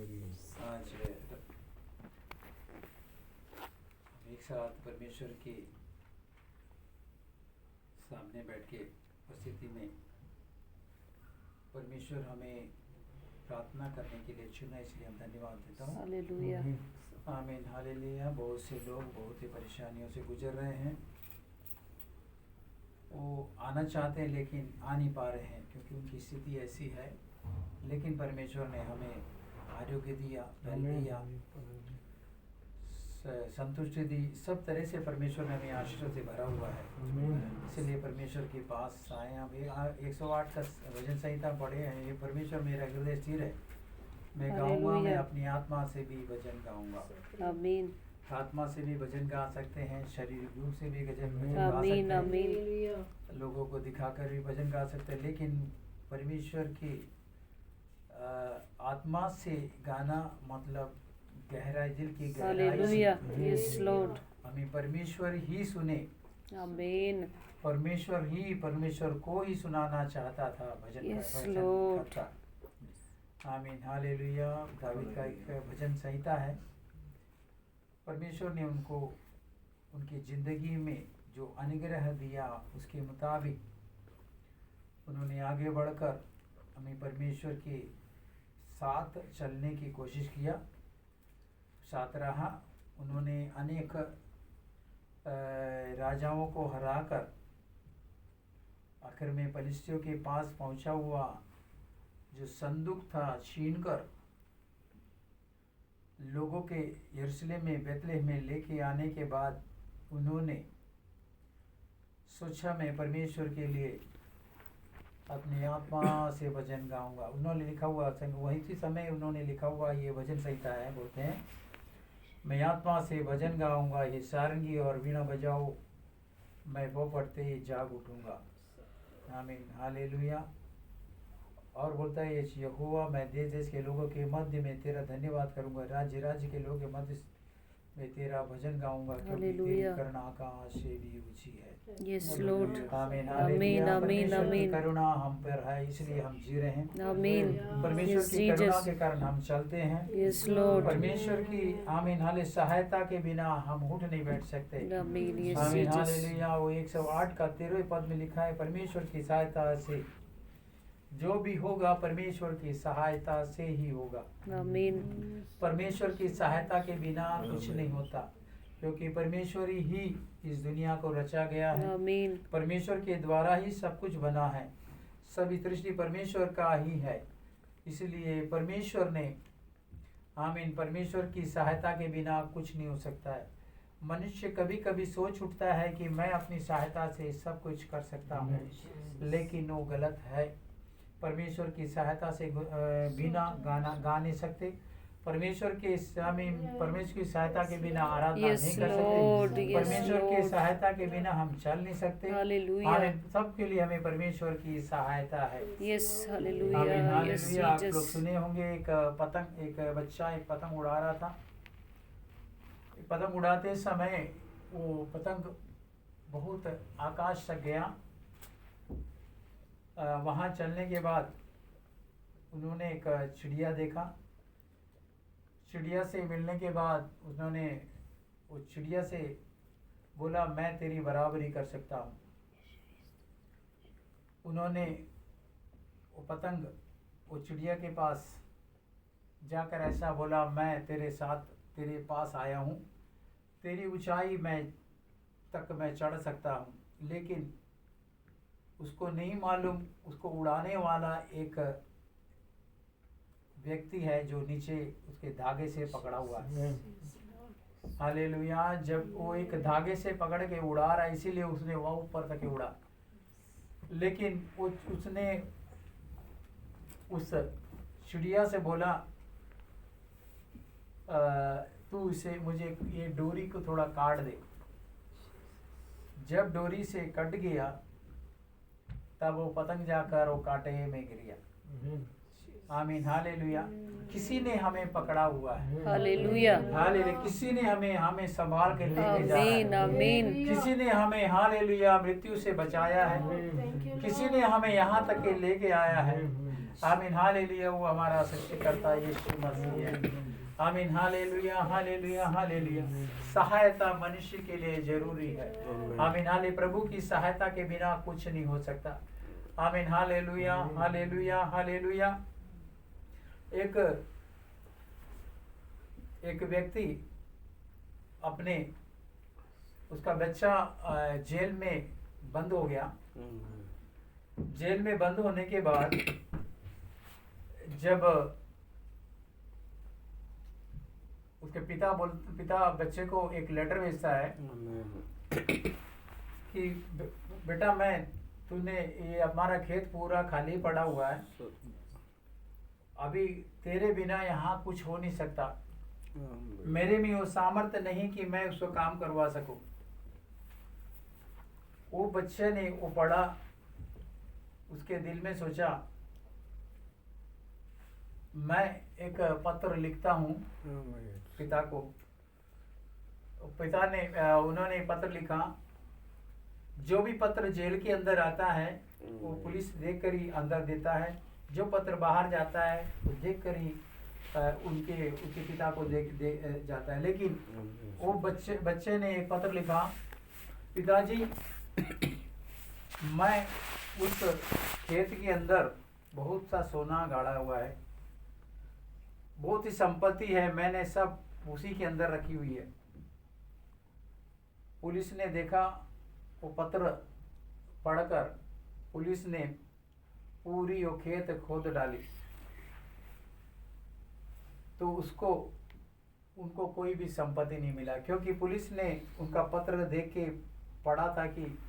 आज हम एक साथ परमेश्वर के सामने बैठ के उपस्थिति में परमेश्वर हमें प्रार्थना करने के लिए चुना, इसलिए हम धन्यवाद देता हूँ। हालेलुया, आमीन, हालेलुया। बहुत से लोग बहुत ही परेशानियों से गुजर रहे हैं, वो आना चाहते हैं लेकिन आ नहीं पा रहे हैं क्योंकि उनकी स्थिति ऐसी है। लेकिन परमेश्वर ने हमें आरोग्य दिया, बल दिया, संतुष्टि दी, सब तरह से परमेश्वर ने हमें आशीषों से भरा हुआ है। इसलिए परमेश्वर के पास आए। हम 108 का भजन संहिता पढ़े हैं। ये परमेश्वर मेरा हृदय स्थिर है, मैं गाऊंगा, मैं अपनी आत्मा से भी भजन गाऊंगा। आमीन, आत्मा से भी भजन गा सकते हैं, शारीरिक रूप से भी भजन गा सकते आमीन, हैं, आमीन। लोगों को दिखाकर भी भजन गा सकते हैं। लेकिन परमेश्वर की आत्मा से गाना मतलब गहराई, दिल की गहराई हालेलुया, से यस लॉर्ड। हमें परमेश्वर ही सुने। आमीन, परमेश्वर को ही सुनाना चाहता था भजन यस भजन लॉर्ड। करता। आमीन, हालेलुया। दावीद का एक भजन संहिता है। परमेश्वर ने उनको उनकी जिंदगी में जो अनुग्रह दिया उसके मुताबिक उन्होंने आगे बढ़कर हमें परमेश्वर के साथ चलने की कोशिश किया, साथ रहा। उन्होंने अनेक राजाओं को हराकर आखिर में फलिस्तियों के पास पहुंचा हुआ जो संदूक था छीनकर लोगों के यरूशलेम में, बेथलेहम में लेके आने के बाद उन्होंने सोचा मैं परमेश्वर के लिए अपनी आत्मा से भजन गाऊंगा। उन्होंने लिखा हुआ वही समय उन्होंने लिखा हुआ ये भजन संहिता है। बोलते हैं मैं आत्मा से भजन गाऊंगा, ये सारंगी और वीणा बजाओ, मैं वो पढ़ते जाग उठूंगा। आमीन, हालेलुया। और बोलता है यहोवा मैं देश देश के लोगों के मध्य में तेरा धन्यवाद करूंगा, राज्य राज्य के लोगों के मध्य में तेरा भजन गाऊंगा, क्योंकि तेरी करुणा आकाश से भी ऊंची है। Yes Lord. आमीन, आमीन, आमीन, आमीन। करुणा हम पर है, इसलिए हम जी रहे हैं। आमीन, परमेश्वर यस की करुणा जीसस। के कारण हम चलते हैं। Yes Lord. परमेश्वर की आमीन हाले सहायता के बिना हम उठ नहीं बैठ सकते। आमीन, यस आमीन, जीसस। हालेलुया। वो 108 का 13वें पद में लिखा है परमेश्वर की सहायता से जो भी होगा परमेश्वर की सहायता से ही होगा। आमीन, परमेश्वर की सहायता के बिना कुछ नहीं होता, क्योंकि परमेश्वर ही इस दुनिया को रचा गया है। आमीन, परमेश्वर के द्वारा ही सब कुछ बना है, सभी सृष्टि परमेश्वर का ही है। इसलिए परमेश्वर ने आमीन परमेश्वर की सहायता के बिना कुछ नहीं हो सकता है। मनुष्य कभी कभी सोच उठता है कि मैं अपनी सहायता से सब कुछ कर सकता हूँ, लेकिन वो गलत है। परमेश्वर की सहायता से बिना गाना गा नहीं सकते। परमेश्वर की सहायता के बिना आराधना नहीं कर सकते। परमेश्वर की सहायता के बिना हम चल नहीं सकते। हालेलुया। सबके लिए हमें परमेश्वर की सहायता है। Yes, hallelujah, yes hallelujah. आप लोग जीसस। सुने होंगे एक बच्चा एक पतंग उड़ा रहा था। पतंग उड़ाते समय वो पतंग बहुत आकाश तक गया। वहाँ चलने के बाद उन्होंने एक चिड़िया देखा। चिड़िया से मिलने के बाद उन्होंने वो चिड़िया से बोला मैं तेरी बराबरी कर सकता हूँ। उन्होंने वो पतंग वो चिड़िया के पास जाकर ऐसा बोला मैं तेरे साथ तेरे पास आया हूँ, तेरी ऊंचाई तक मैं चढ़ सकता हूँ। लेकिन उसको नहीं मालूम उसको उड़ाने वाला एक व्यक्ति है जो नीचे उसके धागे से पकड़ा हुआ है। हालेलुया। जब वो एक धागे से पकड़ के उड़ा रहा है, इसीलिए उसने वह ऊपर तक उड़ा। लेकिन उसने उस चिड़िया से बोला तू इसे मुझे ये डोरी को थोड़ा काट दे। जब डोरी से कट गया तब वो पतंग जाकर वो कांटे में गिर गया। आमीन, हालेलुया। किसी ने हमें पकड़ा हुआ है। Hallelujah, hallelujah. किसी ने हमें संभाल के लेके जा रहा है। आमीन, आमीन। किसी ने हमें हालेलुया मृत्यु से बचाया है। किसी ने हमें यहाँ तक के लेके आया है। आमीन हालेलुया। वो हमारा सृष्टिकर्ता यीशु मसीह है। आमीन हालेलुया हालेलुया हालेलुया। सहायता मनुष्य के लिए जरूरी है। आमीन हाले प्रभु की सहायता के बिना कुछ नहीं हो सकता। आमीन हालेलुया हालेलुया हालेलुया। एक व्यक्ति अपने उसका बच्चा जेल में बंद हो गया। जेल में बंद होने के बाद जब उसके पिता बच्चे को एक लेटर भेजता है कि बेटा तूने ये हमारा खेत पूरा खाली पड़ा हुआ है, अभी तेरे बिना यहाँ कुछ हो नहीं सकता, मेरे में वो सामर्थ्य नहीं कि मैं उसको काम करवा सकूं। वो बच्चे ने वो पढ़ा, उसके दिल में सोचा मैं एक पत्र लिखता हूँ पिता को। पिता ने उन्होंने पत्र लिखा। जो भी पत्र जेल के अंदर आता है वो पुलिस देख कर ही अंदर देता है, जो पत्र बाहर जाता है वो देख कर ही उनके पिता को दे जाता है। लेकिन वो बच्चे ने एक पत्र लिखा, पिताजी मैं उस खेत के अंदर बहुत सा सोना गाड़ा हुआ है, बहुत ही संपत्ति है, मैंने सब उसी के अंदर रखी हुई है। पुलिस ने देखा, वो पत्र पढ़कर पुलिस ने पूरी वो खेत खोद डाली, तो उनको कोई भी संपत्ति नहीं मिला, क्योंकि पुलिस ने उनका पत्र देख के पढ़ा था कि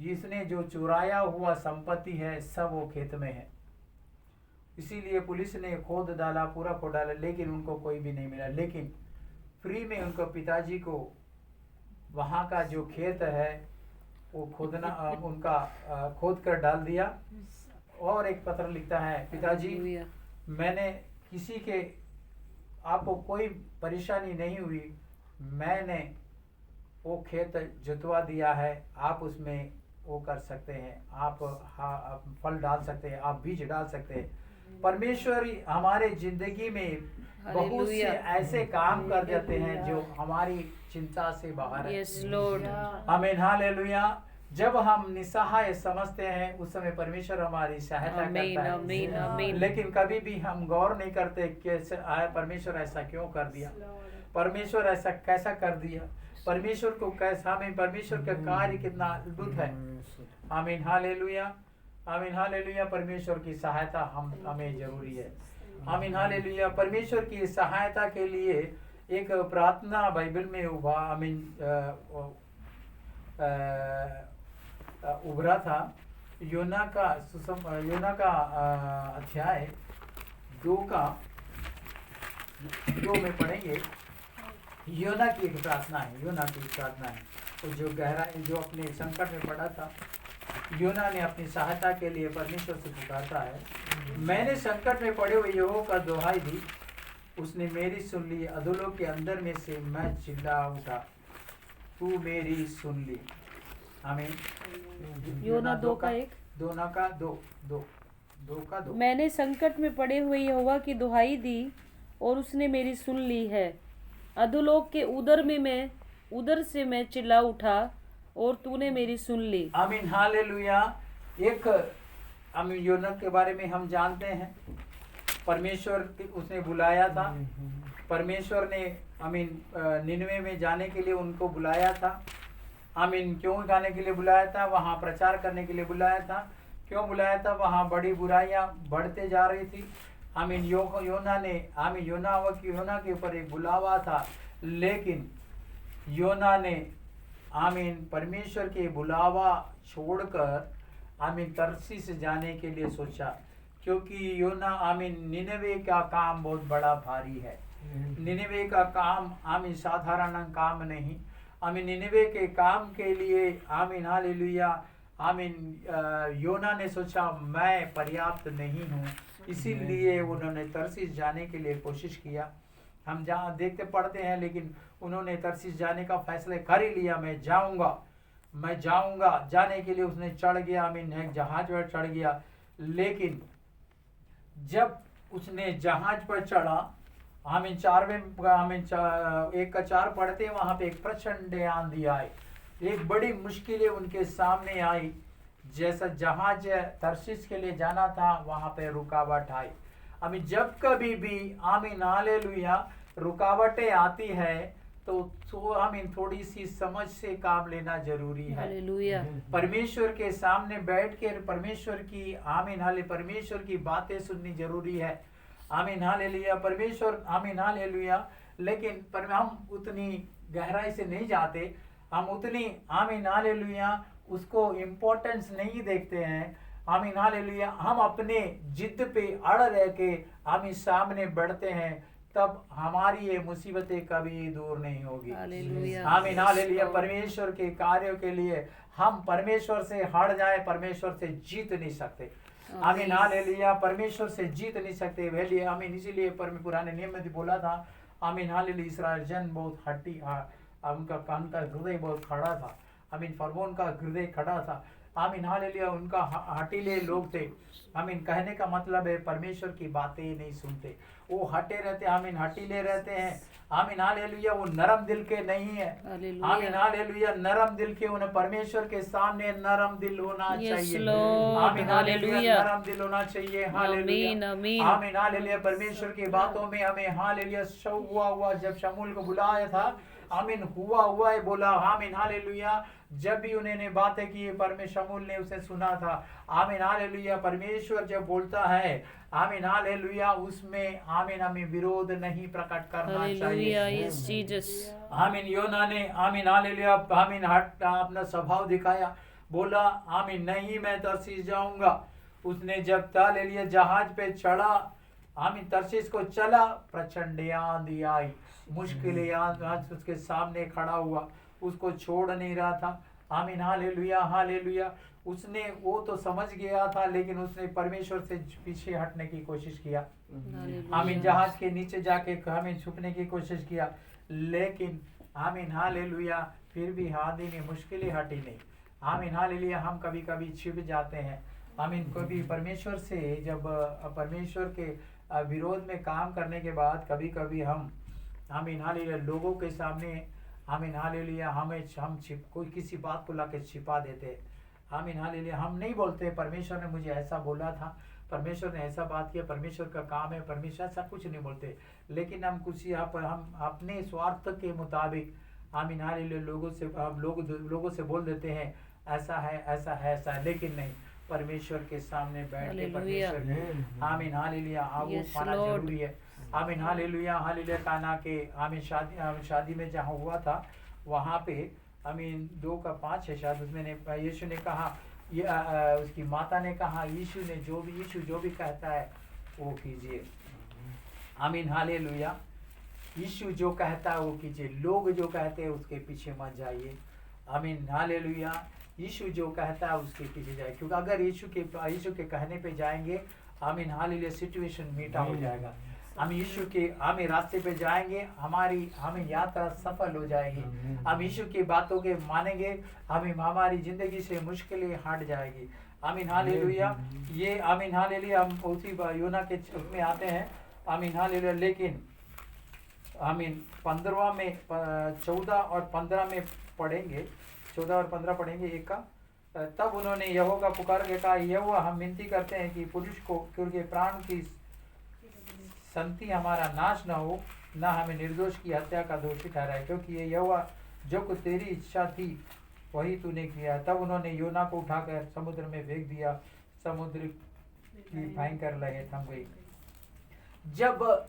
इसने जो चुराया हुआ संपत्ति है सब वो खेत में है। इसीलिए पुलिस ने खोद डाला, पूरा खोद डाला, लेकिन उनको कोई भी नहीं मिला। लेकिन फ्री में उनको पिताजी को वहाँ का जो खेत है वो खोदना उनका खोद कर डाल दिया। और एक पत्र लिखता है, पिताजी मैंने किसी के आपको कोई परेशानी नहीं हुई, मैंने वो खेत जुतवा दिया है, आप उसमें वो कर सकते हैं, आप फल डाल सकते हैं, आप बीज डाल सकते हैं। परमेश्वर हमारे जिंदगी में बहुत से ऐसे काम कर देते हैं जो हमारी चिंता से बाहर है। यस लॉर्ड, आमीन हालेलुया। जब हम निसहाय समझते हैं उस समय परमेश्वर हमारी सहायता करता है। आमीन आमीन। लेकिन कभी भी हम गौर नहीं करते कि परमेश्वर ऐसा क्यों कर दिया, परमेश्वर ऐसा कैसा कर दिया, परमेश्वर को कैसा, हमें परमेश्वर का कार्य कितना अद्भुत है। आमीन हालेलुया आमीन हालेलुया। परमेश्वर की सहायता हमें जरूरी है। आमीन हालेलुया। परमेश्वर की सहायता के लिए एक प्रार्थना बाइबल में उभरा था। योना का अध्याय 2 में पढ़ेंगे। योना की एक प्रार्थना है। तो जो अपने संकट में पड़ा था, योना ने अपनी सहायता के लिए परमेश्वर से पुकारता है, मैंने संकट में पड़े हुए यहोवा का दुहाई दी, उसने मेरी सुन ली, अधोलोक के अंदर में से मैं चिल्ला उठा, तू मेरी सुन ली। आमीन। योना 2:1। मैंने संकट में पड़े हुए यहोवा की दुहाई दी और उसने मेरी सुन ली है, अधोलोक के उदर से मैं चिल्ला उठा और तूने मेरी सुन ली। आमीन हालेलुया। योना के बारे में हम जानते हैं, परमेश्वर उसने बुलाया था, परमेश्वर ने निनवे में जाने के लिए उनको बुलाया था। आमीन। क्यों जाने के लिए बुलाया था? वहाँ प्रचार करने के लिए बुलाया था। क्यों बुलाया था? वहाँ बड़ी बुराइयाँ बढ़ते जा रही थी। आमीन। योना के ऊपर एक बुलावा था, लेकिन योना ने परमेश्वर के बुलावा छोड़कर तरसीस जाने के लिए सोचा, क्योंकि योना निनवे का काम बहुत बड़ा भारी है। निनवे का काम साधारण काम नहीं। निनवे के काम के लिए हालेलुया योना ने सोचा मैं पर्याप्त नहीं हूँ, इसीलिए उन्होंने तरसीस जाने के लिए कोशिश किया। हम जहाँ देखते पढ़ते हैं, लेकिन उन्होंने तरसीस जाने का फैसला कर ही लिया, मैं जाऊंगा। जाने के लिए उसने चढ़ गया, एक जहाज पर चढ़ गया। लेकिन जब उसने जहाज पर चढ़ा, आमीन 4वें आमीन 1 का 4 पढ़ते, वहां पे एक प्रचंड आंधी आई, एक बड़ी मुश्किलें उनके सामने आई। जैसा जहाज तर्शीश के लिए जाना था वहां पे रुकावट आई। अभी जब कभी भी आमीन हालेलुया रुकावटें आती है तो आमीन थोड़ी सी समझ से काम लेना जरूरी है। हालेलुया। परमेश्वर के सामने बैठ कर परमेश्वर की आमीन हाले परमेश्वर की बातें सुननी जरूरी है। आमीन हालेलुया परमेश्वर आमीन हालेलुया। लेकिन पर हम उतनी गहराई से नहीं जाते, हम उतनी आमीन हालेलुया उसको इम्पोर्टेंस नहीं देखते हैं। आमीन हालेलुया हम अपने जिद पे अड़ रह के आमीन सामने बढ़ते हैं, तब हमारी ये मुसीबतें कभी दूर नहीं होगी। हालेलुया। आमीन हालेलुया परमेश्वर के कार्यों के लिए हम परमेश्वर से हट जाए, परमेश्वर से जीत नहीं सकते। आमीन हालेलुया परमेश्वर से जीत नहीं सकते। वैली आमीन इसीलिए पुराने नियम में बोला था, आमीन हालेलुया इस्राएल जन बहुत हट्टी, उनका कान का हृदय बहुत खड़ा था। आमीन फरमोन का हृदय खड़ा था। आमीन हालेलुया उनका हटीले लोग थे। आमीन कहने का मतलब है परमेश्वर की बातें नहीं सुनते, वो हटे रहते, आमीन हटीले रहते हैं। आमीन हालेलुया वो नरम दिल के नहीं है। आमीन हालेलुया नरम दिल के, उन्हें परमेश्वर के सामने नरम दिल होना चाहिए। आमीन हालेलुया नरम दिल होना चाहिए। हालेलुया आमीन हालेलुया परमेश्वर की बातों में हमें हालेलुया हुआ जब शमूएल को बुलाया था, आमीन हुआ है बोला। आमीन हालेलुया जब भी उन्होंने बातें की परमेश्वर शमूएल ने उसे सुना था। आमीन हालेलुया परमेश्वर जब बोलता है आमीन हालेलुया उसमें आमीन हमें विरोध नहीं प्रकट करना चाहिए। आमीन योना ने आमीन हालेलुया आमीन हट अपना स्वभाव दिखाया, बोला आमीन नहीं मैं तर्शीश जाऊंगा। उसने जब हालेलुया जहाज पे चढ़ा, आमीन तर्शीश को चला, प्रचंड आंधी आई, मुश्किलें आज उसके सामने खड़ा हुआ, उसको छोड़ नहीं रहा था। आमीन हालेलुया हालेलुया उसने वो तो समझ गया था, लेकिन उसने परमेश्वर से पीछे हटने की कोशिश किया। आमीन जहाज के नीचे जाके हमें छुपने की कोशिश किया, लेकिन आमीन हालेलुया फिर भी आंधी ने मुश्किलें हटी नहीं। आमीन हालेलुया हम कभी कभी छिप जाते हैं। आमीन कभी परमेश्वर से जब परमेश्वर के विरोध में काम करने के बाद कभी कभी हम आमीन हालेलुया लोगों के सामने आमीन हालेलुया हम कोई किसी बात को लाके छिपा देते। आमीन हालेलुया हम नहीं बोलते परमेश्वर ने मुझे ऐसा बोला था, परमेश्वर ने ऐसा बात किया, परमेश्वर का काम है, परमेश्वर ऐसा कुछ नहीं बोलते। लेकिन हम कुछ यहाँ पर हम अपने स्वार्थ के मुताबिक आमीन हालेलुया लोगों से बोल देते हैं ऐसा है ऐसा है ऐसा है, लेकिन नहीं, परमेश्वर के सामने बैठ के परमेश्वर आमीन हालेलुया आगू पाना जरूरी है। आमीन हालेलुया हालेलुया काना के आमीन शादी में जहाँ हुआ था वहाँ पे आमीन 2:5 है शायद, उसमें यीशु ने कहा उसकी माता ने कहा यीशु जो भी कहता है वो कीजिए। आमीन हालेलुया यीशु जो कहता है वो कीजिए, लोग जो कहते हैं उसके पीछे मत जाइए। आमीन हालेलुया यीशु जो कहता है उसके पीछे जाए, क्योंकि अगर यीशु के कहने पे जाएंगे आमीन हालेलुया सिचुएशन मीठा हो जाएगा। हम यीशु के हमें रास्ते पे जाएंगे, हमें यात्रा सफल हो जाएगी। हम यीशु की बातों के मानेंगे, हमारी जिंदगी से मुश्किलें हट जाएगी। आमीन हालेलुया ये आमीन हालेलुया हम उसी योना के में आते हैं। आमीन हालेलुया लेकिन आमीन 14 में 14 और 15 में पढ़ेंगे, 14 और 15 पढ़ेंगे एक का। तब उन्होंने यहोवा का पुकार के कहा, यहोवा हम विनती करते हैं कि पुरुष को क्योंकि प्राण की संति हमारा नाश न हो, न हमें निर्दोष की हत्या का दोषी ठहराए, क्योंकि ये यहोवा जो कुछ तेरी इच्छा थी वही तूने किया। तब उन्होंने योना को उठाकर समुद्र में फेंक दिया, समुद्र की भयंकर लहर थम गई। जब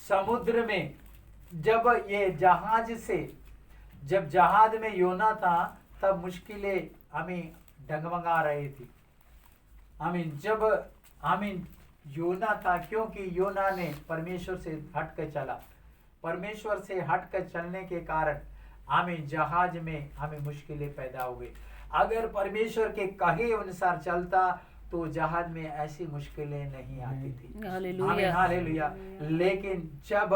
समुद्र में जब जहाज में योना था तब मुश्किलें हमें डगमगा रही थी। आमीन जब आमीन योना था, क्योंकि योना ने परमेश्वर से हटकर चला। परमेश्वर से हटकर चलने के कारण हमें जहाज में हमें मुश्किलें पैदा हो गई। अगर परमेश्वर के कहे अनुसार चलता तो जहाज में ऐसी मुश्किलें नहीं आती थी। आमीन हालेलुया लेकिन जब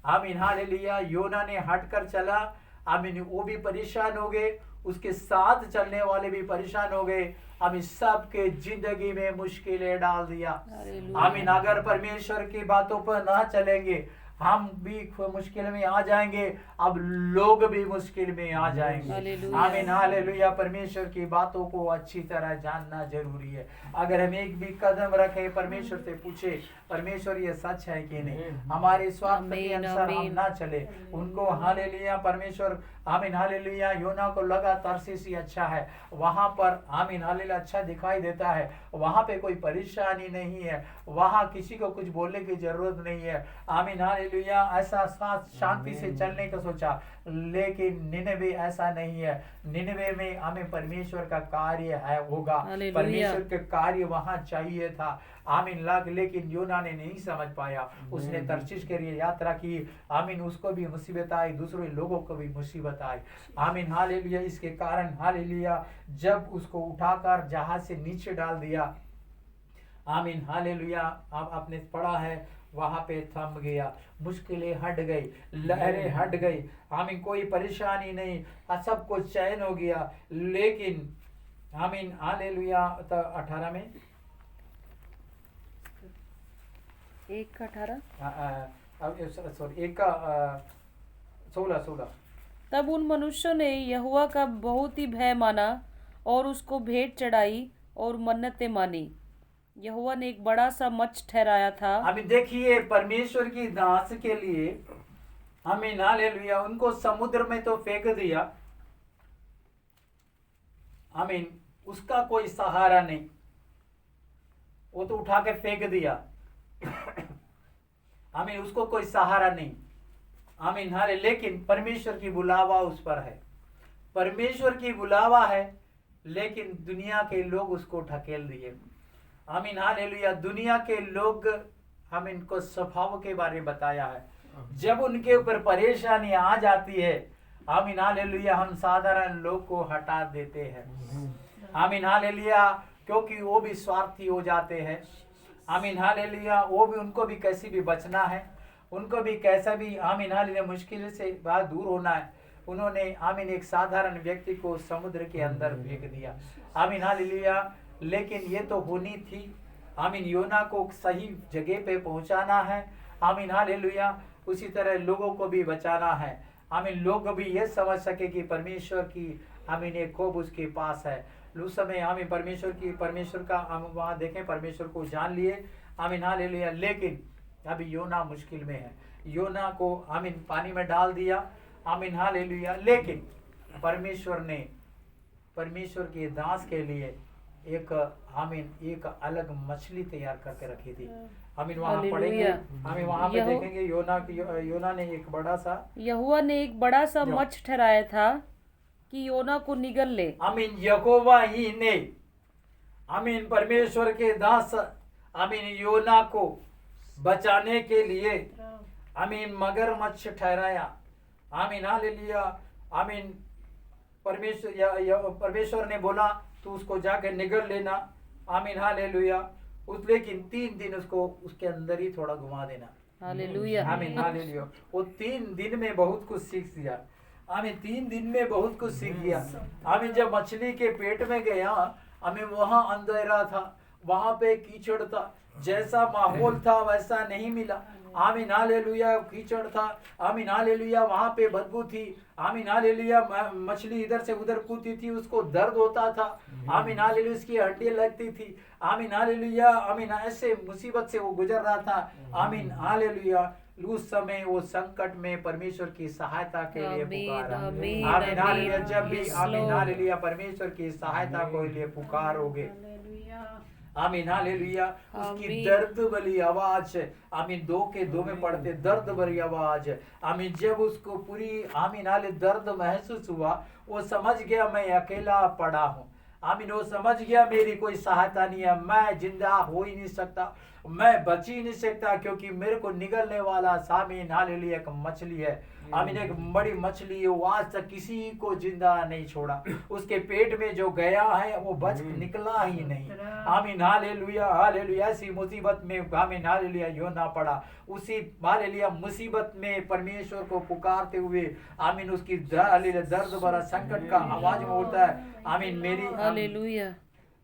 आमीन हालेलुया योना ने हटकर चला, आमीन वो भी परेशान हो गए, उसके साथ चलने वाले भी परेशान हो गए। आमीन सबके जिंदगी में मुश्किलें डाल दिया। हालेलुया। आमीन अगर परमेश्वर की बातों पर ना चलेंगे हम भी मुश्किल में आ जाएंगे, अब लोग भी मुश्किल में आ जाएंगे। हालेलुया। आमीन हालेलुया। परमेश्वर की बातों को अच्छी तरह जानना जरूरी है। अगर हम एक भी कदम रखे परमेश्वर से पूछे परमेश्वर ये सच है कि नहीं, हमारे स्वार्थ के आमीन, अनुसार हम आमीन। ना चले उनको। हालेलुया परमेश्वर आमीन हालेलुया। योना को लगा तर्शीश अच्छा है, वहां पर आमीन हालेलुया अच्छा दिखाई देता है, वहां पे कोई परेशानी नहीं है, वहां किसी को कुछ बोलने की जरूरत नहीं है। आमीन हालेलुया। ऐसा साथ शांति से चलने का सोचा, लेकिन निनवे ऐसा नहीं है। निनवे में हमें परमेश्वर का कार्य है होगा, हालेलुया। परमेश्वर का कार्य वहां चाहिए था। आमीन लाग, लेकिन योना ने नहीं समझ पाया। उसने तर्शीश के लिए यात्रा की। आमीन उसको भी मुसीबत आई, दूसरे लोगों को भी मुसीबत आई। आमीन हालेलुया। इसके कारण हालेलुया जब उसको उठाकर जहाज से नीचे डाल दिया, आमीन हालेलुया। अब आपने पढ़ा है वहां पे थम गया, मुश्किलें हट गई, लहरें हट गई। आमीन कोई परेशानी नहीं, सब कुछ चैन हो गया। लेकिन आमीन हालेलुया। 18 में 1:18 सॉरी 1 का 16। तब उन मनुष्यों ने यहोवा का बहुत ही भय माना और उसको भेंट चढ़ाई और मन्नतें मानी। यहोवा ने एक बड़ा सा मच्छ ठहराया था। अभी देखिए परमेश्वर की दास के लिए आमीन हालेलुया उनको समुद्र में तो फेंक दिया। आमीन उसका कोई सहारा नहीं, वो तो उठा के फेंक दिया। आमीन उसको कोई सहारा नहीं। आमीन हाले, लेकिन परमेश्वर की बुलावा उस पर है, परमेश्वर की बुलावा है, लेकिन दुनिया के लोग उसको ढकेल दिए। आमीन हालेलुया। दुनिया के लोग हम इनको स्वभाव के बारे में बताया है, जब उनके ऊपर परेशानी आ जाती है आमीन हालेलुया हम साधारण लोग को हटा देते हैं। आमीन हालेलुया, क्योंकि वो भी स्वार्थी हो जाते हैं। आमीन हालेलुया। वो भी उनको भी कैसे भी बचना है, उनको भी कैसा भी आमीन हालेलुया मुश्किल से बाहर दूर होना है। उन्होंने आमीन एक साधारण व्यक्ति को समुद्र के अंदर फेंक दिया। आमीन हालेलुया। लेकिन ये तो होनी थी। आमीन योना को सही जगह पे पहुंचाना है। आमीन हालेलुया। उसी तरह लोगों को भी बचाना है। आमीन लोग भी ये समझ सके कि परमेश्वर की आमीन एक खोब उसके पास है। उस समय आमीन परमेश्वर का हम वहाँ देखें, परमेश्वर को जान लिए। आमीन हालेलुया। लेकिन अभी योना मुश्किल में है, योना को आमीन पानी में डाल दिया। आमीन हालेलुया। लेकिन परमेश्वर के दास के लिए एक एक अलग मछली तैयार करके रखी थी। आमीन वहाँ पढ़ेंगे, आमीन वहाँ पे देखेंगे योना ने एक बड़ा सा यहोवा ने एक बड़ा सा मच्छ ठहराया था कि योना को निगल ले। आमीन यहोवा ही ने आमीन परमेश्वर के दास आमीन योना को बचाने के लिए आमीन मगरमच्छ ठहराया। आमीन हालेलुया। आमीन परमेश्वर ने बोला तू उसको जाके निगल लेना। आमीन हालेलुया। लेकिन 3 दिन उसको उसके अंदर ही थोड़ा घुमा देना। हालेलुया। आमीन हालेलुया। वो 3 दिन में बहुत कुछ सीख दिया। आमीन 3 दिन में बहुत कुछ सीख गया। आमीन जब मछली के पेट में गया, आमीन वहां अंधेरा था, वहां पे कीचड़ था, जैसा माहौल था वैसा नहीं मिला। आमीन हालेलुया। कीचड़ था। आमीन हालेलुया। वहां पे बदबू थी। आमीन हालेलुया। मछली इधर से उधर कूदती थी, उसको दर्द होता था। आमीन हालेलुया। उसकी हड्डियां लगती थी। आमीन हालेलुया। आमीन ऐसे मुसीबत से वो गुजर रहा था। आमीन हालेलुया। उस समय वो संकट में परमेश्वर की सहायता के लिए पुकारा। आमीन हालेलुया। जब भी आमीन हालेलुया परमेश्वर की सहायता को लिए पुकारोगे, आमीन हालेलुया, उसकी दर्द भरी आवाज, आमीन 2 के 2 में पढ़ते दर्द भरी आवाज। आमीन जब उसको पूरी आमीन हाले दर्द महसूस हुआ, वो समझ गया मैं अकेला पड़ा हूँ। आमीन वो समझ गया मेरी कोई सहायता नहीं है, मैं जिंदा हो ही नहीं सकता, मैं बच ही नहीं सकता, क्योंकि मेरे को निगलने वाला आमीन हालेलुया एक मछली है। आमीन एक बड़ी मछली है, वो आज तक किसी को जिंदा नहीं छोड़ा। उसके पेट में जो गया है वो बच निकला ही नहीं। आमीन हालेलुया। हालेलुया। ऐसी मुसीबत में आमीन हालेलुया योना पड़ा। उसी हालेलुया मुसीबत में परमेश्वर को पुकारते हुए आमीन उसकी दर्द भरा संकट का आवाज में बोलता है आमीन मेरी हालेलुया।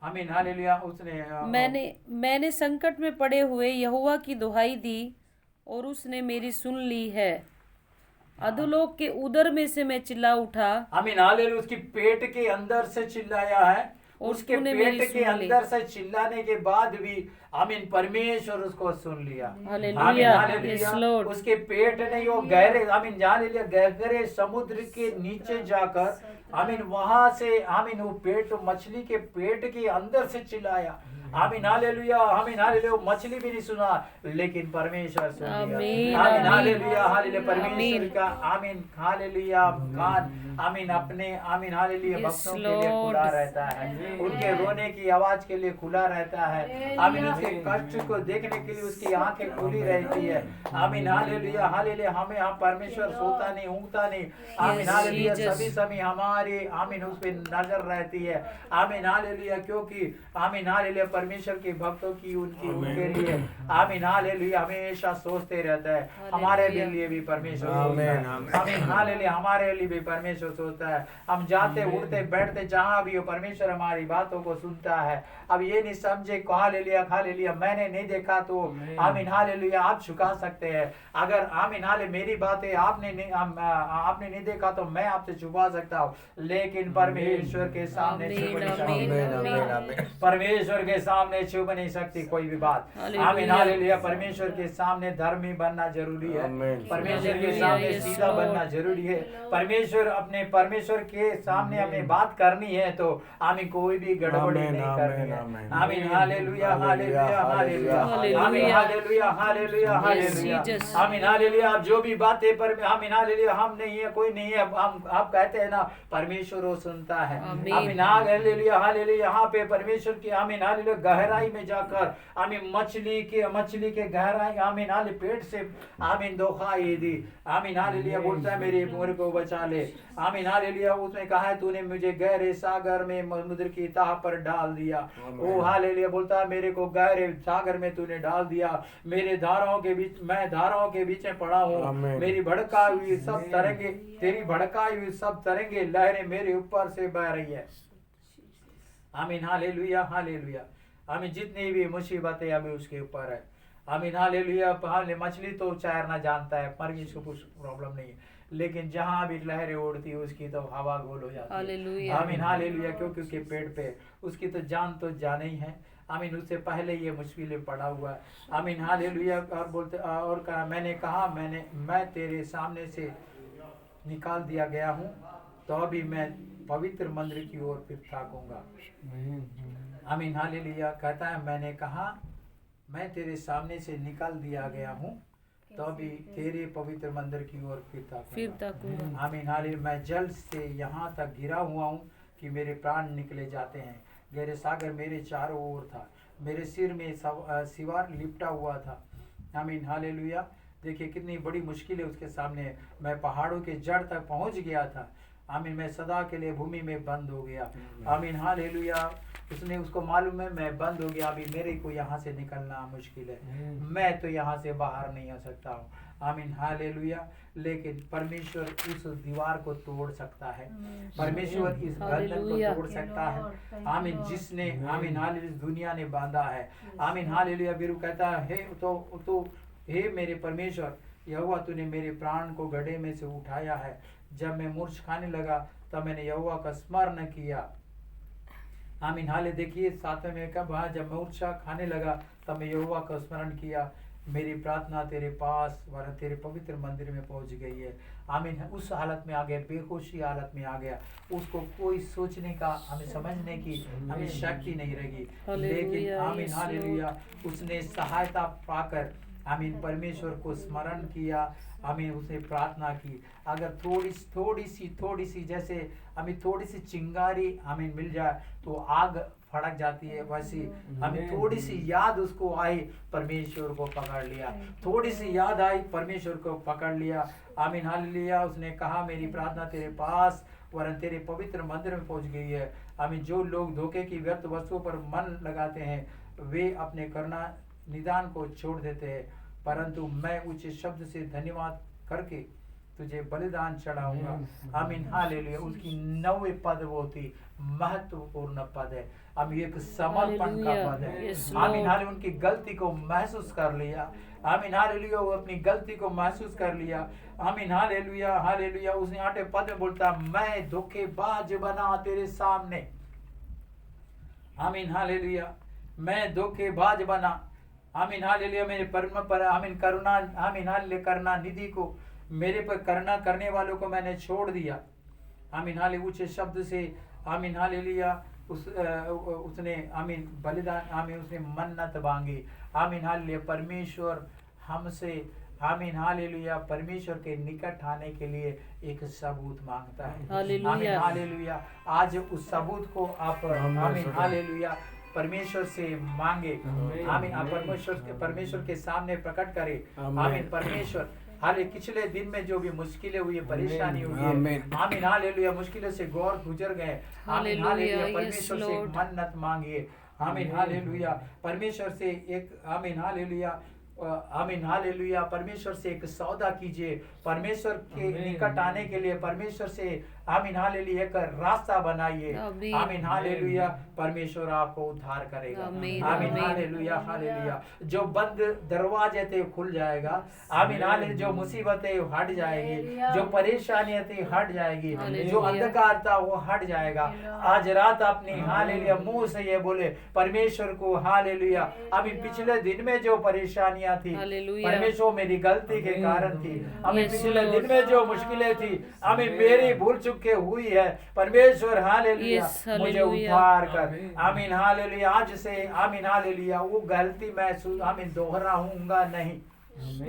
आमीन हालेलुया। उसने मैंने संकट में पड़े हुए यहोवा की दुहाई दी और उसने मेरी सुन ली है। अधोलोक के उदर में से मैं चिल्ला उठा, आमीन हालेलुया। उसकी पेट के अंदर से चिल्लाया है, और उसके तूने पेट मेरी के सुन ली। अंदर से चिल्लाने के बाद भी आमीन परमेश्वर उसको सुन लिया। हालेलुया, आमीन yes हालेलुया। Lord। उसके पेट नहीं, वो गहरे आमीन हालेलुया गहरे समुद्र के नीचे जाकर आमीन वहां से आमीन वो पेट मछली के पेट के अंदर से चिल्लाया। आमीन हालेलुया, आमीन हालेलुया। मछली भी नहीं सुना लेकिन परमेश्वर सुन लिया। आमीन, आमीन आमीन। Hallelujah, hallelujah. परमेश्वर आमीन। का आमीन हालेलुया कान आमीन अपने आमीन हालेलुया Yes, भक्तों के लिए Lord। खुला रहता है, उनके रोने की आवाज के लिए खुला रहता है। आमीन उसके कष्ट को देखने के लिए उसकी आंखें खुली रहती है। आमीन हालेलुया, हालेलुया। हमें हम परमेश्वर सोता नहीं, ऊँगता नहीं। आमीन Yes, हालेलुया। Jesus। सभी समय हमारे आमीन उस पे नजर रहती है। आमीन हालेलुया, क्योंकि आमीन हालेलुया परमेश्वर के भक्तों की उनके लिए आमीन हालेलुया हमेशा सोचते रहता है। हमारे लिए भी परमेश्वर सोचता है। आमीन हालेलुया, हमारे लिए भी परमेश्वर सोचता है। हम जाते उठते बैठते जहां भी हो परमेश्वर हमारी बातों को सुनता है। अब ये नहीं समझे हालेलुया मैंने नहीं देखा तो आमीन हालेलुया आप झुका सकते हैं। अगर आमीन हालेलुया मेरी बातें आपने नहीं देखा तो मैं आपसे छुपा सकता हूँ, लेकिन परमेश्वर के सामने छुप नहीं सकती। परमेश्वर के सामने छुप नहीं सकती कोई भी बात। आमीन हालेलुया। परमेश्वर के सामने धर्मी बनना जरूरी है, परमेश्वर के सामने सीधा बनना जरूरी है। परमेश्वर के सामने हमें बात करनी है तो हमें कोई भी गड़बड़ी नहीं करनी है। आमीन हालेलुया, हालेलुया, हालेलुया। आमीन हालेलुया, हालेलुया, हालेलुया। आमीन हालेलुया। आप जो भी बातें पर आमीन हालेलुया हम नहीं है, कोई नहीं है, हम आप कहते हैं ना परमेश्वर वो सुनता है। आमीन हालेलुया, हालेलुया। यहाँ पे परमेश्वर की आमीन हालेलुया गहराई में जाकर आमीन मछली के गहराई आमीन हाले पेट से आमीन धोखाई दी। आमीन हालेलुया बोलता है मेरे को बचा ले। आमीन हालेलुया। उसने कहा है तूने मुझे गहरे सागर में समुद्र की तह पर डाल दिया। ओ हालेलुया बोलता है मेरे को गहरे सागर में तूने डाल दिया। मैं धाराओं के बीच में पड़ा हूँ। मेरी भड़काई हुई सब तरंगे, तेरी भड़काई हुई सब तरंगे लहरें मेरे ऊपर से बह रही है। आमीन हालेलुया, हालेलुया। आमीन जितनी भी मुसीबतें अभी उसके ऊपर है। आमीन हालेलुया। मछली तो तैरना जानता है, मरगी को कुछ प्रॉब्लम नहीं है, लेकिन जहां भी लहरें उड़ती है उसकी तो हवा गोल हो जाती है। आमीन हालेलुया। क्योंकि उसके पेट पे उसकी तो जान ही है। आमीन उससे पहले ये मुश्किलें पड़ा हुआ है। आमीन हालेलुया। और बोलते और कहा मैं तेरे सामने से निकाल दिया गया हूँ तो अभी मैं पवित्र मंदिर की ओर फिर ताकूंगा। आमीन हालेलुया। कहता है मैंने कहा मैं तेरे सामने से निकाल दिया गया हूँ तो अभी तेरे पवित्र मंदिर की ओर फिर ताकूंगा। आमीन हालेलुया। मैं जल से यहाँ तक गिरा हुआ हूँ कि मेरे प्राण निकले जाते हैं। गहरे सागर मेरे चारों ओर था, मेरे सिर में सिवार लिपटा हुआ था। आमीन हालेलुया। देखिए कितनी बड़ी मुश्किल है उसके सामने। मैं पहाड़ों के जड़ तक पहुंच गया था। आमीन। मैं सदा के लिए भूमि में बंद हो गया। आमीन हालेलुया। उसको मालूम है मैं बंद हो गया, अभी मेरे को यहाँ से निकलना मुश्किल है, मैं तो यहाँ से बाहर नहीं आ सकता हूँ। आमीन हालेलुया। लेकिन परमेश्वर उस दीवार को तोड़ सकता है, परमेश्वर इस बंधन को तोड़ सकता है। आमीन। जिसने आमीन हालेलुया दुनिया ने बांधा है। आमीन हालेलुया। वीरू कहता है हे मेरे परमेश्वर यहोवा तूने मेरे प्राण को गड्ढे में से उठाया है। जब मैं मूर्छ खाने लगा तब मैंने यहोवा का स्मरण किया। आमीन हाले। देखिए 7वें में कब जब मूर्छा खाने लगा तब मैं यहोवा का स्मरण किया। मेरी प्रार्थना तेरे पास वरन तेरे पवित्र मंदिर में पहुंच गई है। आमीन। उस हालत में आ गया, बेहोशी हालत में आ गया। उसको कोई सोचने का हमें समझने की हमें शक्ति नहीं रही, लेकिन आमीन हालेलुया उसने सहायता पाकर आमीन परमेश्वर को स्मरण किया। आमीन। उसने प्रार्थना की। अगर थोड़ी सी जैसे हमें थोड़ी सी चिंगारी हमें मिल जाए तो आग फड़क जाती है, वैसी हमें थोड़ी सी याद उसको आई, परमेश्वर को पकड़ लिया। थोड़ी सी याद आई, परमेश्वर को पकड़ लिया। आमीन हालेलुया। उसने कहा मेरी प्रार्थना तेरे पास वरन तेरे पवित्र मंदिर में पहुंच गई है। आमीन। जो लोग धोखे की व्यर्थ वस्तुओं पर मन लगाते हैं वे अपने करना निदान को छोड़ देते हैं, परंतु मैं ऊंचे शब्द से धन्यवाद करके तुझे बलिदान चढ़ाऊंगा। आमीन हालेलुया। उसकी 9 पद वो थी, महत्वपूर्ण पद है। अब ये एक समर्पण का पद है। Yes, आमीन Lord. हालेलुया। उनकी गलती को महसूस कर लिया। आमीन हालेलुया। वो अपनी गलती को महसूस कर लिया। आमीन हालेलुया हालेलुया। उसने 8 पद में बोलता, मैं धोखेबाज बना तेरे सामने। आमीन हालेलुया। मैं धोखेबाज बना। आमीन हालेलुया। मेरे परम पर आमीन करुणा, आमीन हालेलुया, करुणा निधि को, मेरे पर करुणा करने वालों को मैंने छोड़ दिया। आमीन हालेलुया। ऊंचे शब्द से आमीन हालेलुया उसने आमीन बलिदान, आमीन उसने मन्नत मांगी। आमीन हालेलुया। परमेश्वर हमसे आमीन हालेलुया परमेश्वर के निकट आने के लिए एक सबूत मांगता है। हालेलुया। आमीन हालेलुया। आज उस सबूत को आप आमीन हालेलुया परमेश्वर से मांगे। आमीन आप परमेश्वर के सामने प्रकट करें। आमीन परमेश्वर हाले पिछले दिन में जो भी मुश्किलें हुई, परेशानी हुई है, आमीन हालेलुया, मुश्किलों से गौर गुजर गए। आमीन हालेलुया। परमेश्वर से एक मन्नत मांगिए। आमीन हालेलुया। परमेश्वर से एक आमीन हालेलुया आमीन हालेलुया परमेश्वर से एक सौदा कीजिए। परमेश्वर के निकट आने के लिए परमेश्वर से आमीन हालेलुया एक रास्ता बनाइए। आमीन हालेलुया। परमेश्वर आपको उद्धार करेगा। आमीन हालेलुया हालेलुया। जो बंद दरवाजे थे खुल जाएगा। आमीन हालेलुया। जो मुसीबतें हट जाएगी, जो परेशानियां थी हट जाएगी, जो अंधकार था वो हट जाएगा। आज रात अपनी हालेलुया मुंह से ये बोले परमेश्वर को हालेलुया, अभी पिछले दिन में जो परेशानियां थी परमेश्वर मेरी गलती के कारण थी। अभी पिछले दिन में जो मुश्किलें थी अभी मेरी भूल चुक के हुई है। परमेश्वर हालेलुया मुझे उद्धार कर। आमीन हालेलुया। आज से आमीन हालेलुया वो गलती मैं आमीन दोहराऊंगा नहीं।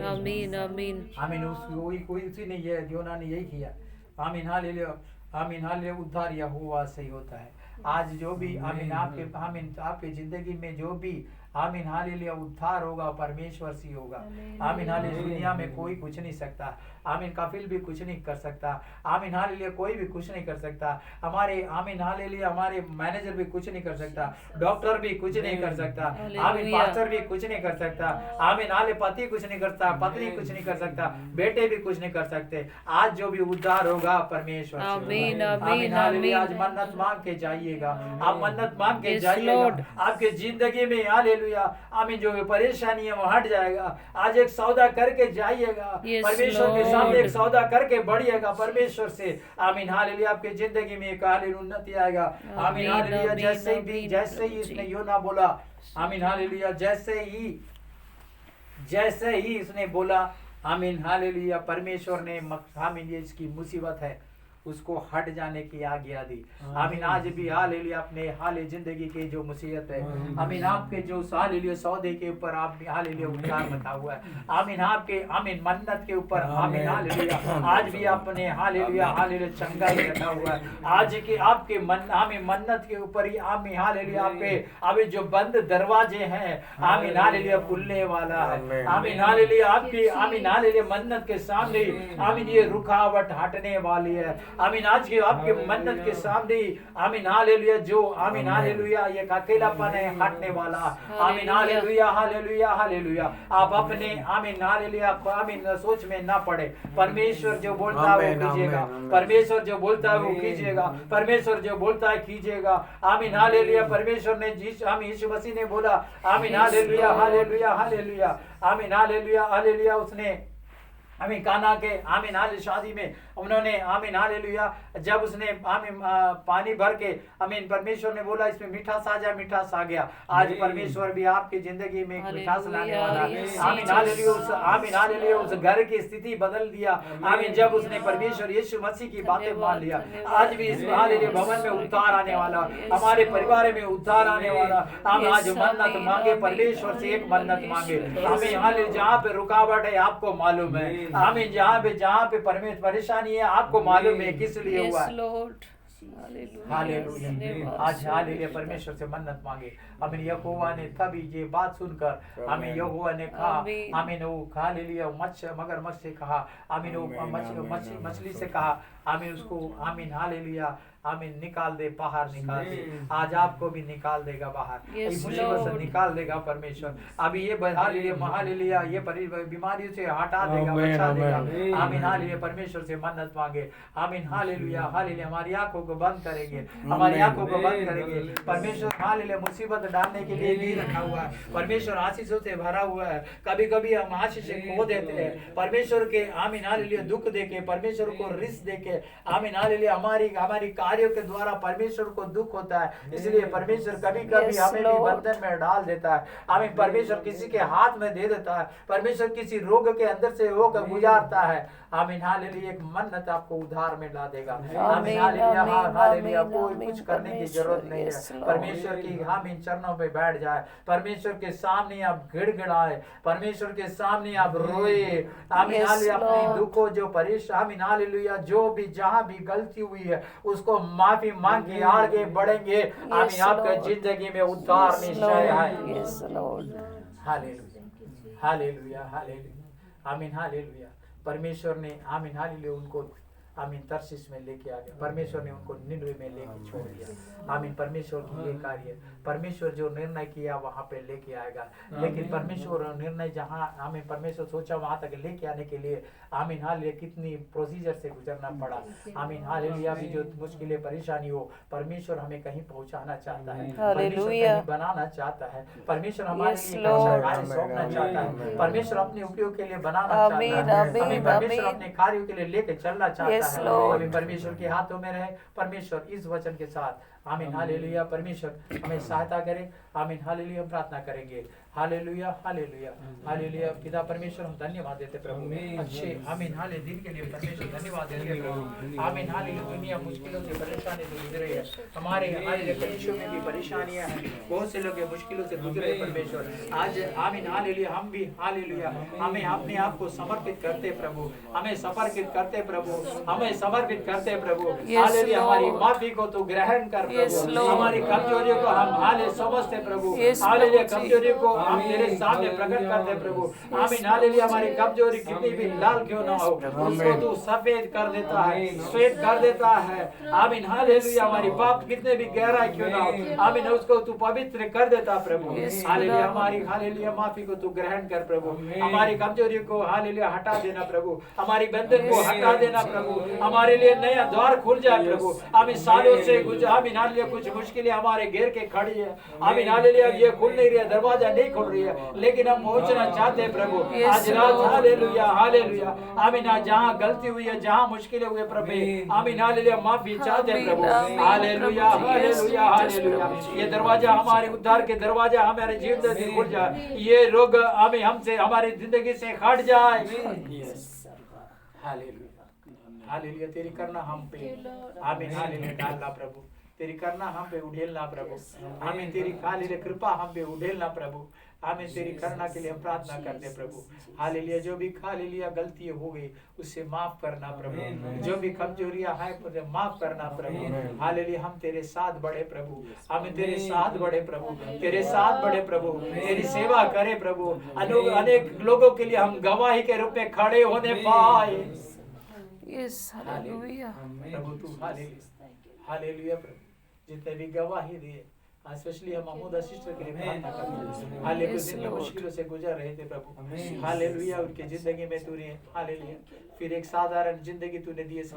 आमीन आमीन आमीन। कोई उसी ने ये योना ने यही किया। आमीन हालेलुया। आमीन हालेलुया। उद्धार यहोवा से ही होता है। आज जो भी आमीन आपके जिंदगी में जो भी आमीन हालेलुया उद्धार होगा परमेश्वर से होगा। आमीन हालेलुया। दुनिया में कोई कुछ नहीं सकता। आमीन कफिल भी कुछ नहीं कर सकता। आमीन हालेलुया। कोई भी कुछ नहीं कर सकता। हमारे आमीन हालेलुया हमारे मैनेजर भी कुछ नहीं कर सकता। डॉक्टर भी कुछ नहीं कर सकता। आमीन पास्टर भी कुछ नहीं कर सकता। आमीन हाले पति कुछ नहीं कर सकता, पत्नी कुछ नहीं कर सकता, बेटे भी कुछ नहीं कर सकते। आज जो भी उद्धार होगा परमेश्वर से होगा। आमीन हालेलुया। आज मन्नत मांग के जाइएगा। आप मन्नत मांग के जाइएगा। आपके जिंदगी में हालेलुया आमीन जो परेशानी है वो हट जाएगा। आज एक सौदा करके जाइएगा। परमेश्वर के सामने एक सौदा करके बढ़िएगा परमेश्वर से। आमीन हालेलुया। आपके जिंदगी में एक हालेलुया उन्नति आएगा। आमीन हालेलुया। जैसे ही इसने योना बोला, आमीन हालेलुया, जैसे ही इसने बोला, आमीन हालेलुया, परमेश्वर ने आमीन ये इसकी मुसीबत है उसको हट जाने की आज्ञा दी। आमीन। आज भी हालेलुया अपने हाले जिंदगी के जो मुसीबत है, आमीन आपके जो हालेलुया सौदे के ऊपर आप हालेलुया उद्धार बता हुआ है। आमीन आपके आमीन मन्नत के ऊपर आमीन हालेलुया आज भी आपने हालेलुया हालेलुया चंगाई रखा हुआ है। आज के आपके आमीन मन्नत के ऊपर ही आमीन हालेलुया आपके अभी जो बंद दरवाजे हैं आमीन हालेलुया खुलने वाला है। आमीन हालेलुया। आपकी आमीन हालेलुया मन्नत के सामने आमीन ये रुकावट हटने वाली है। आमीन आज के आपके मन्नत के सामने आमीन हालेलुया जो आमीन हालेलुया ये अकेलापन है हटने वाला। आमीन हालेलुया हालेलुया हालेलुया। आप अपने आमीन हालेलुया आमीन सोच में ना पड़े। परमेश्वर जो बोलता है वो कीजिएगा। परमेश्वर जो बोलता है वो कीजिएगा। परमेश्वर जो बोलता है कीजिएगा। आमीन हालेलुया। परमेश्वर ने आमीन यीशु मसीह ने बोला आमीन हालेलुया हालेलुया हालेलुया। आमीन हालेलुया हालेलुया। उसने आमीन काना के आमीन हालेलुया शादी में उन्होंने आमीन हालेलुया जब उसने आमीन पानी भर के आमीन परमेश्वर ने बोला इसमें मिठास आ जाए, मिठास आ गया। आज परमेश्वर भी आपकी जिंदगी में मिठास लाने वाला है। आमीन हालेलुया। उस आमीन हालेलुया उस घर की स्थिति बदल दिया। आमीन जब उसने परमेश्वर यीशु मसीह की बातें मान लिया। आज भी इस हालेलुया भवन में उद्धार आने वाला, हमारे परिवार में उद्धार आने वाला। हम आज मन्नत मांगे परमेश्वर से, एक मन्नत मांगे। आमीन हालेलुया। जहाँ पे रुकावट है आपको मालूम है। आमीन जहाँ पे परमेश्वर परेशानी है आपको मालूम है किस लिए हुआ है। हालेलुया। आज हालेलुया परमेश्वर से मन्नत मांगे। आमीन। यहोवा ने तभी ये बात सुनकर आमीन यहोवा ने कहा आमीन वो हालेलुया मगरमच्छ से कहा, आमीन वो मछली से कहा, आमीन उसको आमीन हालेलुया आमीन निकाल दे, बाहर निकाल दे। आज आपको भी निकाल देगा बाहर, Yes, इस मुसीबत से Lord. निकाल देगा परमेश्वर। अभी ये हालेलुया ये बीमारियों से हटा देगा, आमीन, बचा देगा। आमीन। आमीन हालेलुया परमेश्वर से मन्नत मांगे। आमीन हालेलुया हालेलुया। हमारी आंखों को बंद करेंगे, हमारी आंखों को बंद करेंगे। परमेश्वर हालेलुया मुसीबत डालने के लिए नहीं रखा हुआ है, परमेश्वर आशीषों से भरा हुआ है। कभी कभी हम आशीषें खो देते हैं परमेश्वर के आमीन हालेलुया दुख देके, परमेश्वर को रिस देके। आमीन हालेलुया हमारी कार्यों के द्वारा परमेश्वर को दुख होता है, इसलिए परमेश्वर कभी कभी Yes, हमें भी Lord. बंधन में डाल देता है। आमीन परमेश्वर किसी के हाथ में दे देता है, परमेश्वर किसी रोग के अंदर से होकर गुजारता है। आमीन हालेलुया एक मन्नत आपको उधार में ला देगा। आमीन हालेलुया हालेलुया कोई कुछ करने की जरूरत नहीं है। परमेश्वर की आमीन चरणों पे बैठ जाए, परमेश्वर के सामने आप गिड़गिड़ाए, परमेश्वर के सामने आप रोए। आमीन Yes, हालेलुया अपनी Lord. दुखों जो परेशान आमीन हालेलुया जो भी जहां भी गलती हुई है उसको माफी मांग के आगे बढ़ेंगे। आमीन आपका Lord. जिंदगी में उद्धार Yes, निश्चय Lord. है। Yes, Lord. Hallelujah hallelujah hallelujah आमीन हालेलुया। परमेश्वर ने आमीन हालेलुया उनको आमीन तर्शीश में लेके आ गया, परमेश्वर ने उनको निनवे में लेके छोड़ दिया। आमीन परमेश्वर की ये कार्य, परमेश्वर जो निर्णय किया वहां पे लेके आएगा। लेकिन परमेश्वर निर्णय जहां आमीन परमेश्वर सोचा वहां तक लेके आने के लिए आमीन हालेलुया कितनी प्रोसीजर से गुजरना पड़ा। आमीन हालेलुया भी जो मुश्किलें परेशानी हो, परमेश्वर हमें कहीं पहुंचाना चाहता है, परमेश्वर हालेलुया। कहीं बनाना चाहता है, परमेश्वर हमारे Yes, लिए Lord. अच्छा कार्य सौंपना चाहता है, परमेश्वर अपने उपयोग के लिए बनाना चाहता आमीन, है। आमीन, हमें परमेश्वर आमीन। अपने कार्यों के लिए लेके चलना चाहता Yes, है। Lord. अभी परमेश्वर के हाथों में रहे, परमेश्वर इस वचन के साथ आमीन हालेलुया परमेश्वर हमें सहायता करे। आमीन हालेलुया प्रार्थना करेंगे। Hallelujah hallelujah hallelujah. पिता परमेश्वर हम धन्यवाद देते प्रभु अच्छे आमीन हाले दिन के लिए परमेश्वर धन्यवाद देते प्रभु। आमीन हालेलुया दुनिया मुश्किलों से परेशानी से गुजर रही है, हमारे हालेलुया कलीसियों में भी परेशानियां हैं, बहुत से लोग ये मुश्किलों से गुजर रहे परमेश्वर। आज आमीन हालेलुया हम भी हालेलुया हमें अपने आप को समर्पित करते प्रभु, हमें समर्पित करते प्रभु, हमें समर्पित करते प्रभु। Yes, हालेलुया हमारी Lord. माफी को तू ग्रहण कर Yes, प्रभु, Lord. हमारी कमजोरियों को हम हाले समझते प्रभु। Yes, हालेलुया प्रभु जी। कमजोरियों को हम तेरे सामने प्रकट करते प्रभु। आमीन हालेलुया हमारी कमजोरी कितनी भी लाल क्यों ना हो उसको तू सफेद कर देता है, श्वेत कर देता है। आमीन हालेलुया हमारी पाप कितने भी गहराई क्यों ना हो आमीन उसको तू पवित्र कर देता प्रभु। Yes, hallelujah Lord. हमारी हालेलुया माफी को तू ग्रहण कर प्रभु, हमारी कमजोरियों को हालेलुया हटा देना प्रभु, हमारी बंधन को हटा देना प्रभु, हमारे लिए नया द्वार खुल जाए प्रभु। आमीन सालों से कुछ आमीन हालेलुया कुछ मुश्किलें हमारे घेर के खड़ी है, आमीन हालेलुया ये खुल नहीं रही है, दरवाजा नहीं खुल रही है, लेकिन हम पहुंचना चाहते हैं प्रभु। Yes, आज रात Lord. हालेलुया हालेलुया आमीन आज जहाँ गलती हुई है, जहाँ मुश्किलें हुए प्रभु आमीन हालेलुया माफी चाहते हैं प्रभु। आमीन, हालेलुया प्रभु जी, yes, हालेलुया yes, हालेलुया प्रभु जी। ये दरवाजा हमारे उद्धार के दरवाजा हमारे जीवन से खुल जाए, ये रोग हमें हमसे हमारी जिंदगी से हट जाए। हालेलुया हालेलुया तेरी करना हम पे आमीन हालेलुया डालना प्रभु, तेरी करना हम पे उड़ेलना प्रभु। आमीन तेरी हालेलुया कृपा हम पे उड़ेलना प्रभु। आमीन तेरी करना के लिए हम प्रार्थना करते प्रभु। हालेलुया जो भी हालेलुया गलती हो गई उससे माफ करना प्रभु, जो भी कमजोरियां हैं उसे माफ करना प्रभु। हालेलुया हम तेरे साथ बढ़े प्रभु, हमें तेरे साथ बढ़े प्रभु, तेरे साथ बढ़े प्रभु, तेरी सेवा करे प्रभु। अनेक लोगों के लिए हम गवाही के रूप में खड़े होने पाए Yes, hallelujah. प्रभु। तू हालेलुया हालेलुया प्रभु जितने भी गवाही दिए स्पेशली हम अमोदा सिस्टर के लिए प्रार्थना करते हैं। हालेलुया Yes, जितने Lord. मुश्किलों से गुजर रहे थे प्रभु, हालेलुया उनकी जिंदगी में तूने हालेलुया फिर एक साधारण जिंदगी तूने दी Yes,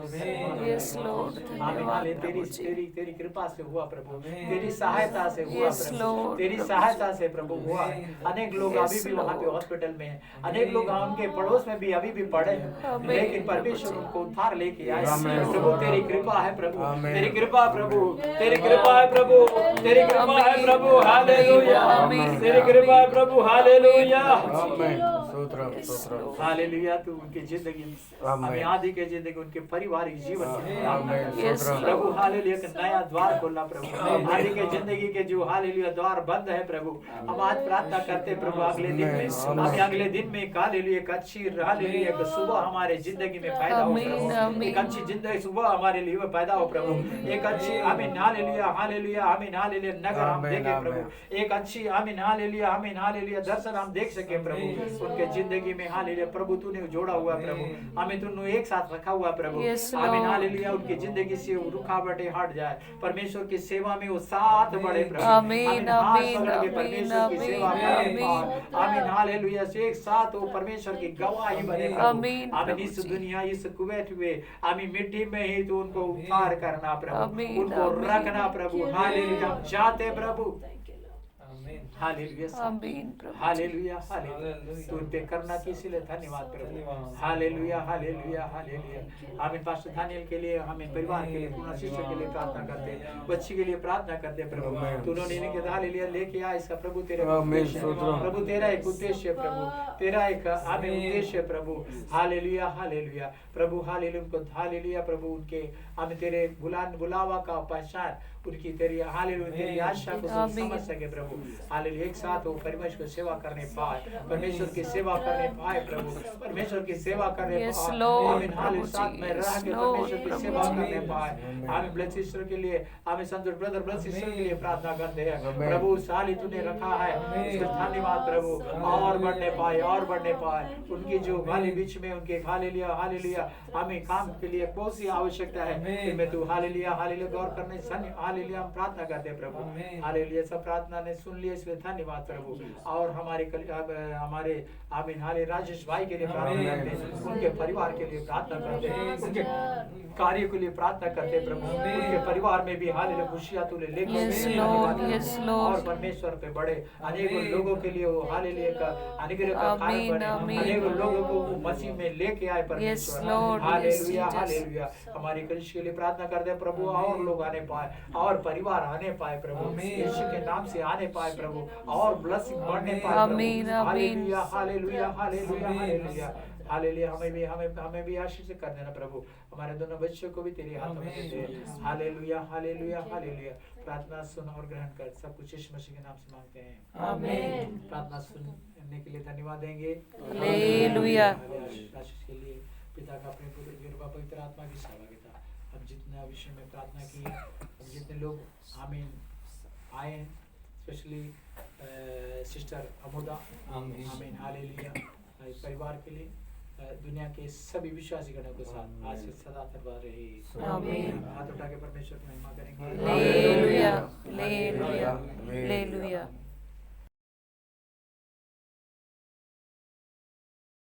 Lord. आमीन हालेलुया तेरी तेरी तेरी कृपा से हुआ प्रभु, तेरी सहायता से हुआ Yes, प्रभु, Lord. तेरी सहायता से प्रभु हुआ। अनेक लोग Yes, अभी भी वहाँ पे Lord. हॉस्पिटल में हैं, अनेक लोग उनके पड़ोस में भी अभी भी पड़े हैं, आमीन, लेकिन परमेश्वर उनको उद्धार लेके आए। आमीन। प्रभु तेरी कृपा है प्रभु, आमीन। तेरी कृपा प्रभु, तेरी कृपा है प्रभु, तेरी कृपा है प्रभु। हालेलुया आमीन। तेरी कृपा है प्रभु। हालेलुया आमीन स्तोत्र स्तोत्र हालेलुया तू उनकी जिंदगी में आमीन। अभी आदि के जिंदगी उनके पारिवारिक जीवन में आमीन Yes, स्तोत्र प्रभु हालेलुया एक नया द्वार खोलना प्रभु। आदि के जिंदगी के जो हालेलुया द्वार बंद है प्रभु, हम आज प्रार्थना करते प्रभु अगले दिन में हम अगले दिन में हालेलुया एक अच्छी हालेलुया एक सुबह हमारे जिंदगी में पैदा हो आमीन, प्रभु, आमीन। एक अच्छी जिंदगी सुबह हमारे लिए पैदा हो प्रभु, एक अच्छी आमीन हालेलुया हालेलुया आमीन हालेलुया नगर हम आमीन, देखे आमीन। प्रभु, एक अच्छी आमीन हालेलुया आमीन हालेलुया दर्शन हम देख सके प्रभु उनके जिंदगी जिंदगी में हालेलुया प्रभु तूने जोड़ा हुआ प्रभु, हमें तूने एक साथ रखा हुआ प्रभु। Yes, आमीन Lord. हालेलुया उनकी जिंदगी से वो रुकावटें हट जाए, परमेश्वर की सेवा में वो साथ बढ़े प्रभु। आमीन, आमीन, हाथ आमीन, पकड़ के आमीन, परमेश्वर की सेवा आमीन, करें आमीन। पाए। आमीन हालेलुया से एक साथ वो परमेश्वर की गवाही बने प्रभु। आमीन, आमीन प्रभु इस जी। दुनिया इस कुवैत में आमीन मिट्टी में ही तो उनको उद्धार करना प्रभु, आमीन, उनको आमीन। रखना प्रभु। हालेलुया हम चाहते हैं प्रभु। हालेलुया आमीन प्रभु जी। हालेलुया हालेलुया तू पे करना किसी लिए धन्यवाद प्रभु। Hallelujah hallelujah hallelujah. आमीन पास्टर दानियल के लिए, हमें परिवार के लिए, पूर्ण शिष्य के लिए प्रार्थना करते हैं, बच्ची के लिए प्रार्थना करते हैं प्रभु। तू उन्होंने इनके हालेलुया लेके आया इसका प्रभु तेरे आमीन, उद्देश्य है। स्तोत्र। प्रभु तेरा एक उद्देश्य है प्रभु, तेरा एक आमीन उद्देश्य है प्रभु। हालेलुया हालेलुया प्रभु हालेलुया उनको हालेलुया प्रभु उनके आमीन तेरे बुलावा का पहचान उनकी तेरी हालेलुया तेरी आशा को सब समझ सके प्रभु। हालेलुया एक साथ वो परमेश्वर की सेवा करने पाए, परमेश्वर की सेवा करने पाए प्रभु, परमेश्वर की सेवा करने Yes, पाए। Lord, आमीन हालेलुया साथ में प्रभु जी, रह के yes, परमेश्वर की Lord, सेवा प्रभु करने पाए। आमीन ब्लड सिस्टर के लिए, आमीन संतोष ब्रदर ब्लड सिस्टर के लिए प्रार्थना करते हैं प्रभु। साली तूने रखा है उसके धन्यवाद प्रभु, और बढ़ने पाए और बढ़ने पाए। उनकी जो गाली बीच में उनके हालेलुया हालेलुया हमें काम के लिए कौन सी आवश्यकता है इनमें तू हालेलुया हालेलुया गौर करने हालेलुया हम प्रार्थना करते हैं प्रभु। हालेलुया सब प्रार्थना ने सुन लिया इसलिए धन्यवाद प्रभु। और हमारे आमीन हाले राजेश भाई के लिए प्रार्थना करते हैं, उनके परिवार के लिए प्रार्थना करते हैं, उनके कार्य के लिए प्रार्थना करते हैं प्रभु। उनके परिवार में भी हालेलुया खुशियां तूने लेकर Yes, आए। Lord, धन्यवाद yes, प्रभु। Lord. और परमेश्वर पे बड़े अनेकों लोगों के लिए वो हालेलुया का अनुग्रह का कारण आमीन, बने, आमीन। अनेकों लोगों को वो मसीह में लेके आए परमेश्वर। Yes, Lord, yes, hallelujah Jesus. Hallelujah हमारी कलिसिया के लिए प्रार्थना करते हैं प्रभु, और लोग आने पाए और परिवार आने पाए प्रभु, यीशु के नाम से आने पाए प्रभु, और ब्लेसिंग बढ़ने पाए प्रभु। आमीन, आमीन। Hallelujah hallelujah hallelujah hallelujah hallelujah हमें भी आशीष कर देना प्रभु। हमारे दोनों बच्चों को भी तेरे हाथों में दे दे। हालेलुया हालेलुया हालेलुया प्रार्थना सुन और ग्रहण कर, सब कुछ यीशु मसीह के नाम से मांगते हैं आमीन। प्रार्थना सुनने के लिए धन्यवाद देंगे। हालेलुया। आशीष के लिए पिता का अपने पुत्र की कृपा पवित्र आत्मा की सहभागिता। हम जितने विषय में प्रार्थना की, हम जितने लोग आमीन आए, स्पेशली सिस्टर अमोदा आमीन हालेलुया इस परिवार के लिए, दुनिया के सभी विश्वासी गणों के साथ आज से सदा तक रहे। आमीन। हाथ उठा के परमेश्वर की महिमा करेंगे। हालेलुया।